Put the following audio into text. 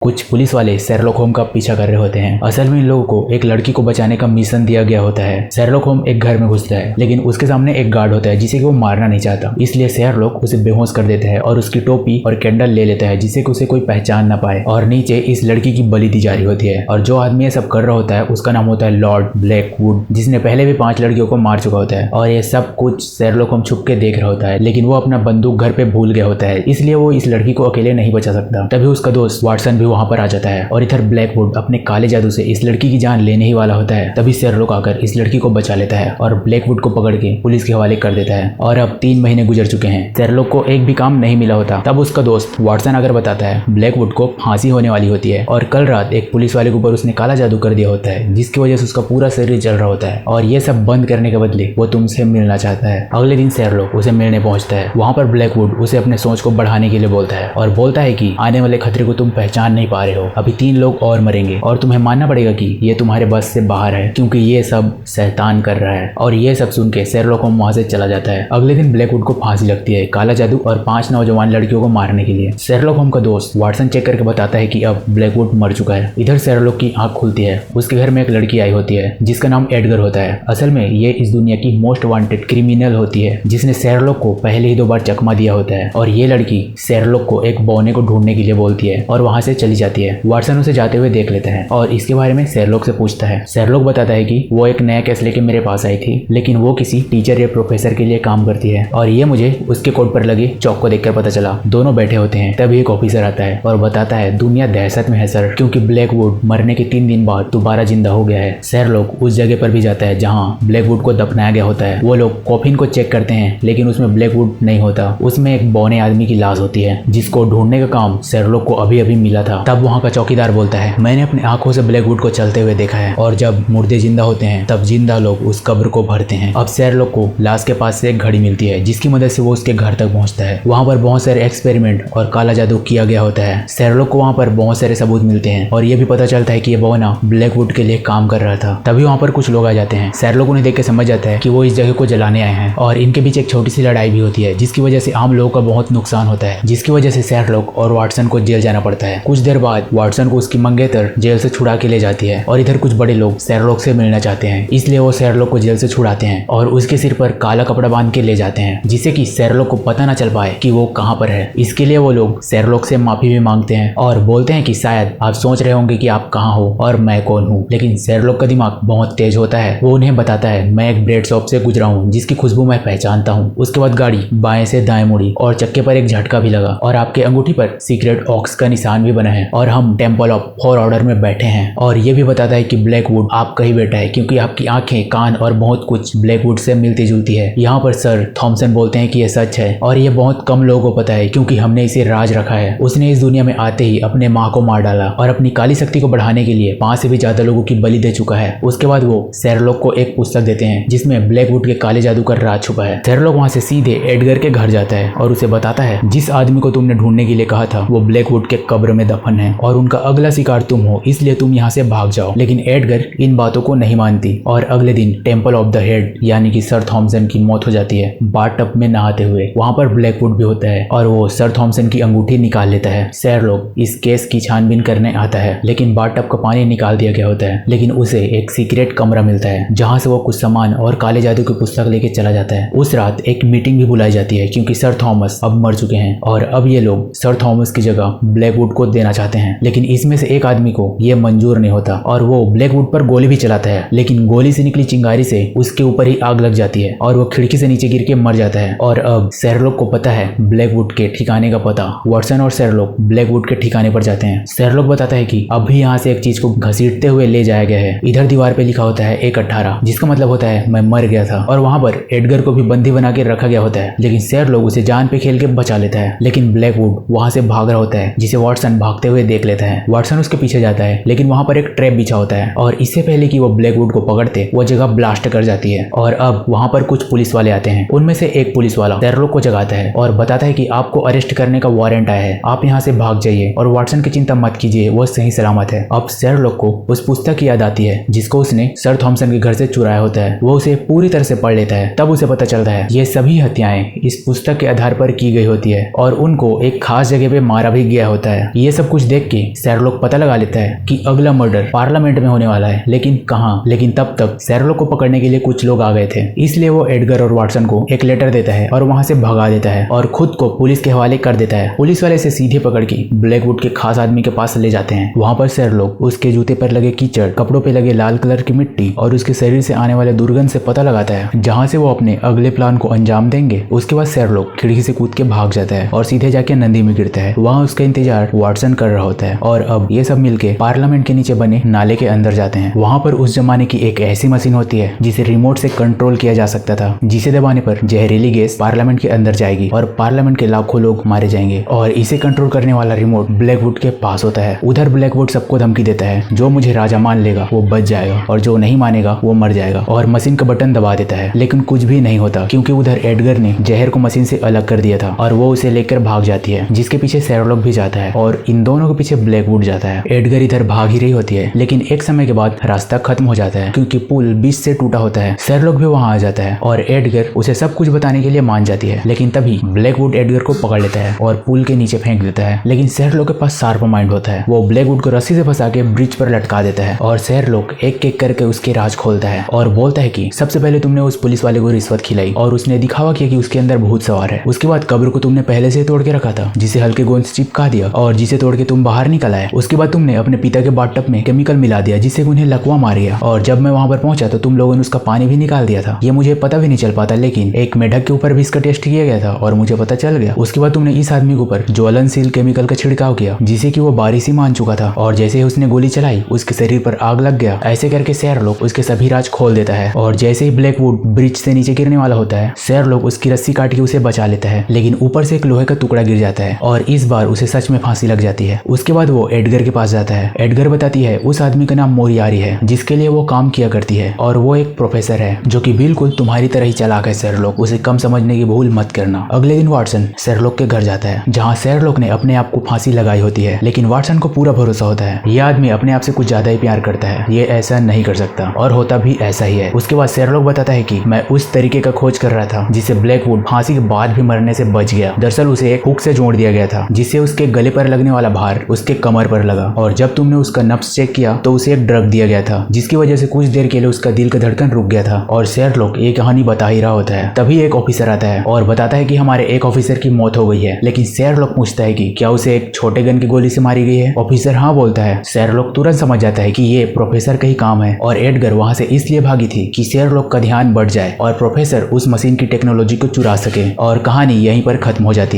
कुछ पुलिस वाले Sherlock home का पीछा कर रहे होते हैं। असल में इन लोगों को एक लड़की को बचाने का मिशन दिया गया होता है। शेरलॉक होम एक घर में घुसता है, लेकिन उसके सामने एक गार्ड होता है जिसे कि वो मारना नहीं चाहता। इसलिए शेरलॉक उसे बेहोश कर देता है और उसकी टोपी और कैंडल ले लेता है जिससे कि उसे कोई पहचान ना पाए। और नीचे इस लड़की की बलि दी जा रही होती है। और जो आदमी ये सब कर रहा होता है उसका नाम होता है लॉर्ड ब्लैकवुड, जिसने पहले भी 5 लड़कियों को मार चुका होता है। और ये सब कुछ शेरलॉक होम छुप के देख रहा होता है, लेकिन वो अपना बंदूक घर पे भूल गया होता है, इसलिए वो इस लड़की को अकेले नहीं बचा सकता। तभी उसका दोस्त वाटसन भी वहां पर आ जाता है और इधर ब्लैकवुड अपने काले जादू से इस लड़की की जान लेने ही वाला होता है। तभी शेरलॉक आकर इस लड़की को बचा लेता है और ब्लैकवुड को पकड़ के पुलिस के हवाले कर देता है। और अब 3 महीने गुजर चुके हैं, शेरलॉक को एक भी काम नहीं मिला होता। तब उसका दोस्त वाटसन आकर बताता है ब्लैकवुड को फांसी होने वाली होती है और कल रात एक पुलिस वाले के ऊपर उसने काला जादू कर दिया होता है, जिसकी वजह से उसका पूरा शरीर जल रहा होता है। और ये सब बंद करने के बदले वो तुमसे मिलना चाहता है। अगले दिन शेरलॉक उसे मिलने पहुंचता है। वहां पर ब्लैकवुड उसे अपने सोच को बढ़ाने के लिए बोलता है और बोलता है कि आने वाले खतरे को तुम पहचान नहीं पा रहे हो। अभी 3 लोग और मरेंगे और तुम्हें मानना पड़ेगा कि ये तुम्हारे बस से बाहर है, क्योंकि ये सब शैतान कर रहा है। और ये सब सुन के शेरलॉक होम वहां से चला जाता है। अगले दिन ब्लैकवुड को फांसी लगती है काला जादू और 5 नौजवान लड़कियों को मारने के लिए। शेरलॉक होम का दोस्त वाटसन चेक करके बताता है कि अब ब्लैकवुड मर चुका है। इधर शेरलॉक की आंख खुलती है। उसके घर में एक लड़की आई होती है जिसका नाम एडगर होता है। असल में ये इस दुनिया की मोस्ट वांटेड क्रिमिनल होती है, जिसने शेरलॉक को पहले ही 2 बार चकमा दिया होता है। और ये लड़की शेरलॉक को एक बौने को ढूंढने के लिए बोलती है और वहां से चली जाती है। वाटसन उसे जाते हुए देख लेता है और इसके बारे में शेरलॉक से पूछता है। शेरलॉक बताता है कि वो एक नया केस लेके मेरे पास आई थी, लेकिन वो किसी टीचर या प्रोफेसर के लिए काम करती है और ये मुझे उसके कोट पर लगे चौक को देखकर पता चला। दोनों बैठे होते हैं, तभी एक ऑफिसर आता है और बताता है दुनिया दहशत में है सर, क्योंकि ब्लैकवुड मरने के 3 दिन बाद दोबारा जिंदा हो गया है। शेरलॉक उस जगह पर भी जाता है जहाँ ब्लैकवुड को दफनाया गया होता है। वो लोग कॉफिन को चेक करते हैं, लेकिन उसमें ब्लैकवुड नहीं होता। उसमें एक बौने आदमी की लाश होती है जिसको ढूंढने का काम शेरलॉक को अभी अभी मिला था। तब वहाँ का चौकीदार बोलता है मैंने अपनी आंखों से ब्लैकवुड को चलते हुए देखा है, और जब मुर्दे जिंदा होते हैं तब जिंदा लोग उस कब्र को भरते हैं। अब शेरलॉक को लाश के पास से एक घड़ी मिलती है जिसकी मदद से वो उसके घर तक पहुंचता है। वहां पर बहुत सारे एक्सपेरिमेंट और काला जादू किया गया होता है। शेरलॉक को वहां पर बहुत सारे सबूत मिलते हैं और ये भी पता चलता है कि ये बौना ब्लैकवुड के लिए काम कर रहा था। तभी वहां पर कुछ लोग आ जाते हैं। शेरलॉक उन्हें देख के समझ जाता है कि वो इस जगह को जलाने आए हैं और इनके बीच एक छोटी सी लड़ाई भी होती है, जिसकी वजह से आम लोगों का बहुत नुकसान होता है, जिसकी वजह से शेरलॉक और वाटसन को जेल जाना पड़ता है। कुछ देर बाद वाटसन को उसकी मंगेतर जेल से छुड़ा के ले जाती है और इधर कुछ बड़े लोग शेरलॉक से मिलना चाहते हैं, इसलिए वो शेरलॉक को जेल से छुड़ाते हैं और उसके सिर पर काला कपड़ा बांध के ले जाते हैं, जिससे कि शेरलॉक को पता ना चल पाए कि वो कहां पर है। इसके लिए वो लोग शेरलॉक से माफी भी मांगते हैं और बोलते हैं कि शायद आप सोच रहे होंगे कि आप कहां हो और मैं कौन हूं, लेकिन शेरलॉक का दिमाग बहुत तेज होता है। वो उन्हें बताता है मैं एक ब्रेड शॉप से गुजरा हूं जिसकी खुशबू मैं पहचानता हूं। उसके बाद गाड़ी बाएं से दाएं मुड़ी और चक्के पर एक झटका भी लगा और आपके अंगूठी पर सीक्रेट ऑक्स का निशान भी बना है और हम टेम्पल ऑफ फॉर ऑर्डर में बैठे हैं। और ये भी बताता है कि ब्लैकवुड आपका ही बेटा है, क्योंकि आपकी आंखें, कान और बहुत कुछ ब्लैकवुड से मिलती जुलती है। यहाँ पर सर थॉमसन बोलते हैं कि यह सच है और ये बहुत कम लोगों को पता है, क्योंकि हमने इसे राज रखा है। उसने इस दुनिया में आते ही अपने माँ को मार डाला और अपनी काली शक्ति को बढ़ाने के लिए 5 से भी ज्यादा लोगों की बलि दे चुका है। उसके बाद वो शेरलॉक को एक पुस्तक देते हैं जिसमें ब्लैकवुड के काले जादू का राज छुपा है। शेरलॉक वहाँ से सीधे एडगर के घर जाता है और उसे बताता है जिस आदमी को तुमने ढूंढने के लिए कहा था वो ब्लैकवुड के कब्र में दफन है और उनका अगला शिकार तुम हो, इसलिए तुम यहाँ से भाग जाओ। लेकिन एडगर इन बातों को नहीं मानती और अगले दिन टेम्पल ऑफ द हेड यानी कि सर थॉमसन की मौत हो जाती है बाथटब में नहाते हुए। वहां पर ब्लैकवुड भी होता है और वो सर थॉमसन की अंगूठी निकाल लेता है। शेरलॉक इस केस की छानबीन करने आता है, लेकिन बाथटब का पानी निकाल दिया गया होता है। लेकिन उसे एक सीक्रेट कमरा मिलता है जहां से वो कुछ सामान और काले जादू की पुस्तक लेके चला जाता है। उस रात एक मीटिंग भी बुलाई जाती है, क्योंकि सर थॉमस अब मर चुके हैं और अब ये लोग सर थॉमस की जगह ब्लैकवुड को देना चाहते हैं। लेकिन इसमें से एक आदमी को ये मंजूर नहीं होता और वो ब्लैकवुड पर गोली भी चलाता है, लेकिन गोली से निकली चिंगारी से उसके ऊपर ही आग लग जाती है और वो खिड़की से नीचे गिर के मर जाता है। और अब शेरलॉक को पता है ब्लैकवुड के ठिकाने का पता। वाटसन और शेरलॉक ब्लैकवुड के ठिकाने पर जाते हैं। शेरलॉक बताता है कि अभी यहाँ से एक चीज को घसीटते हुए ले जाया गया है। इधर दीवार पे लिखा होता है 1/18, जिसका मतलब होता है मैं मर गया था। और वहां पर एडगर को भी बंदी बना के रखा गया होता है, लेकिन शेरलॉक उसे जान पे खेल के बचा लेता है। लेकिन ब्लैकवुड वहां से भाग रहा होता है, जिसे वाटसन भागते हुए देख लेता है। वाटसन उसके पीछे जाता है, लेकिन वहां पर एक ट्रैप बिछा होता है और इससे पहले कि वो ब्लैकवुड को पकड़ते वो जगह ब्लास्ट कर जाती है। और अब वहां पर कुछ पुलिस वाले आते हैं। उनमें से एक पुलिस वाला शेरलॉक को जगाता है और बताता है कि आपको अरेस्ट करने का वारंट आया है, आप यहाँ से भाग जाइए और वाटसन की चिंता मत कीजिए, वो सही सलामत है। अब शेरलॉक को उस पुस्तक की याद आती है जिसको उसने सर थॉमसन के घर से चुराया होता है। वो उसे पूरी तरह से पढ़ लेता है। तब उसे पता चलता है ये सभी हत्याएं इस पुस्तक के आधार पर की गई होती है और उनको एक खास जगह पे मारा भी गया होता है। ये सब सब कुछ देख के शेरलॉक पता लगा लेता है कि अगला मर्डर पार्लियामेंट में होने वाला है, लेकिन कहाँ। लेकिन तब तक शेरलॉक को पकड़ने के लिए कुछ लोग आ गए थे, इसलिए वो एडगर और वाटसन को एक लेटर देता है और वहां से भगा देता है और खुद को पुलिस के हवाले कर देता है। पुलिस वाले से सीधे पकड़ के ब्लैकवुड के खास आदमी के पास ले जाते हैं। वहां पर शेरलॉक उसके जूते पर लगे कीचड़, कपड़ों पे लगे लाल कलर की मिट्टी और उसके शरीर से आने वाले दुर्गंध से पता लगाता है जहां से वो अपने अगले प्लान को अंजाम देंगे। उसके बाद शेरलॉक खिड़की से कूद के भाग जाता है और सीधे जाके नदी में गिरता है। वहां उसका इंतजार वाटसन कर रहा होता है और अब ये सब मिलके पार्लियामेंट के नीचे बने नाले के अंदर जाते हैं। वहां पर उस जमाने की एक ऐसी मशीन होती है जिसे रिमोट से कंट्रोल किया जा सकता था, जिसे दबाने पर जहरीली गैस पार्लियामेंट के अंदर जाएगी और पार्लियामेंट के लाखों लोग मारे जाएंगे। और इसे कंट्रोल करने वाला रिमोट ब्लैकवुड के पास होता है। उधर ब्लैकवुड सबको धमकी देता है, जो मुझे राजा मान लेगा वो बच जाएगा और जो नहीं मानेगा वो मर जाएगा, और मशीन का बटन दबा देता है। लेकिन कुछ भी नहीं होता क्योंकि उधर एडगर ने जहर को मशीन से अलग कर दिया था और वो उसे लेकर भाग जाती है, जिसके पीछे शेरलॉक भी जाता है और इन दोनों के पीछे ब्लैकवुड जाता है। एडगर इधर भाग ही रही होती है, लेकिन एक समय के बाद रास्ता खत्म हो जाता है क्योंकि पुल बीच से टूटा होता है। शेरलॉक भी वहां आ जाता है और एडगर उसे सब कुछ बताने के लिए मान जाती है, लेकिन तभी ब्लैकवुड एडगर को पकड़ लेता है और पुल के नीचे फेंक देता है। लेकिन शेरलॉक के पास शार्प माइंड होता है, वो ब्लैकवुड को रस्सी से फंसा के ब्रिज पर लटका देता है और शेरलॉक एक एक करके उसके राज खोलता है और बोलता है कि सबसे पहले तुमने उस पुलिस वाले को रिश्वत खिलाई और उसने दिखावा किया कि उसके अंदर भूत सवार है। उसके बाद कब्र को तुमने पहले से तोड़ के रखा था, जिसे हल्के गोंद से चिपका दिया और जिसे तोड़ के तुम बाहर निकल आए। उसके बाद तुमने अपने पिता के बाथटब में केमिकल मिला दिया जिससे उन्हें लकवा मार गया, और जब मैं वहां पर पहुंचा तो तुम लोगों ने उसका पानी भी निकाल दिया था। ये मुझे पता भी नहीं चल पाता, लेकिन एक मेढक के ऊपर भी इसका टेस्ट किया गया था और मुझे पता चल गया। उसके बाद तुमने इस आदमी के ऊपर ज्वलनशील केमिकल का छिड़काव किया जिसे कि वो बारिश ही मान चुका था, और जैसे ही उसने गोली चलाई उसके शरीर पर आग लग गया। ऐसे करके शेरलॉक उसके सभी राज खोल देता है और जैसे ही ब्लैकवुड ब्रिज से नीचे गिरने वाला होता है, शेरलॉक उसकी रस्सी काट के उसे बचा लेता है, लेकिन ऊपर से एक लोहे का टुकड़ा गिर जाता है और इस बार उसे सच में फांसी लग जाती है। उसके बाद वो एडगर के पास जाता है। एडगर बताती है उस आदमी का नाम मोरियारी है जिसके लिए वो काम किया करती है, और वो एक प्रोफेसर है जो कि बिल्कुल तुम्हारी तरह ही चालाक है शेरलॉक, उसे कम समझने की भूल मत करना। अगले दिन वाटसन शेरलॉक के घर जाता है जहाँ शेरलॉक ने अपने आप को फांसी लगाई होती है, लेकिन वाटसन को पूरा भरोसा होता है ये आदमी अपने आप से कुछ ज्यादा ही प्यार करता है, ये ऐसा नहीं कर सकता, और होता भी ऐसा ही है। उसके बाद शेरलॉक बताता है कि मैं उस तरीके का खोज कर रहा था जिससे ब्लैकवुड फांसी के बाद भी मरने से बच गया। दरअसल उसे एक हुक से जोड़ दिया गया था जिससे उसके गले पर लगने वाला भार उसके कमर पर लगा, और जब तुमने उसका नब्ज चेक किया तो उसे एक ड्रग दिया गया था जिसकी वजह से कुछ देर के लिए उसका दिल का धड़कन रुक गया था। और शेरलॉक ये कहानी बता ही रहा होता है, तभी एक ऑफिसर आता है और बताता है कि हमारे एक ऑफिसर की मौत हो गई है। लेकिन शेरलॉक पूछता है कि क्या उसे एक छोटे गन की गोली से मारी गई है। ऑफिसर हाँ बोलता है। शेरलॉक तुरंत समझ जाता है कि ये प्रोफेसर का ही काम है, और एडगर वहां से इसलिए भागी थी कि शेरलॉक का ध्यान बढ़ जाए और प्रोफेसर उस मशीन की टेक्नोलॉजी को चुरा सके, और कहानी यहीं पर खत्म हो जाती है।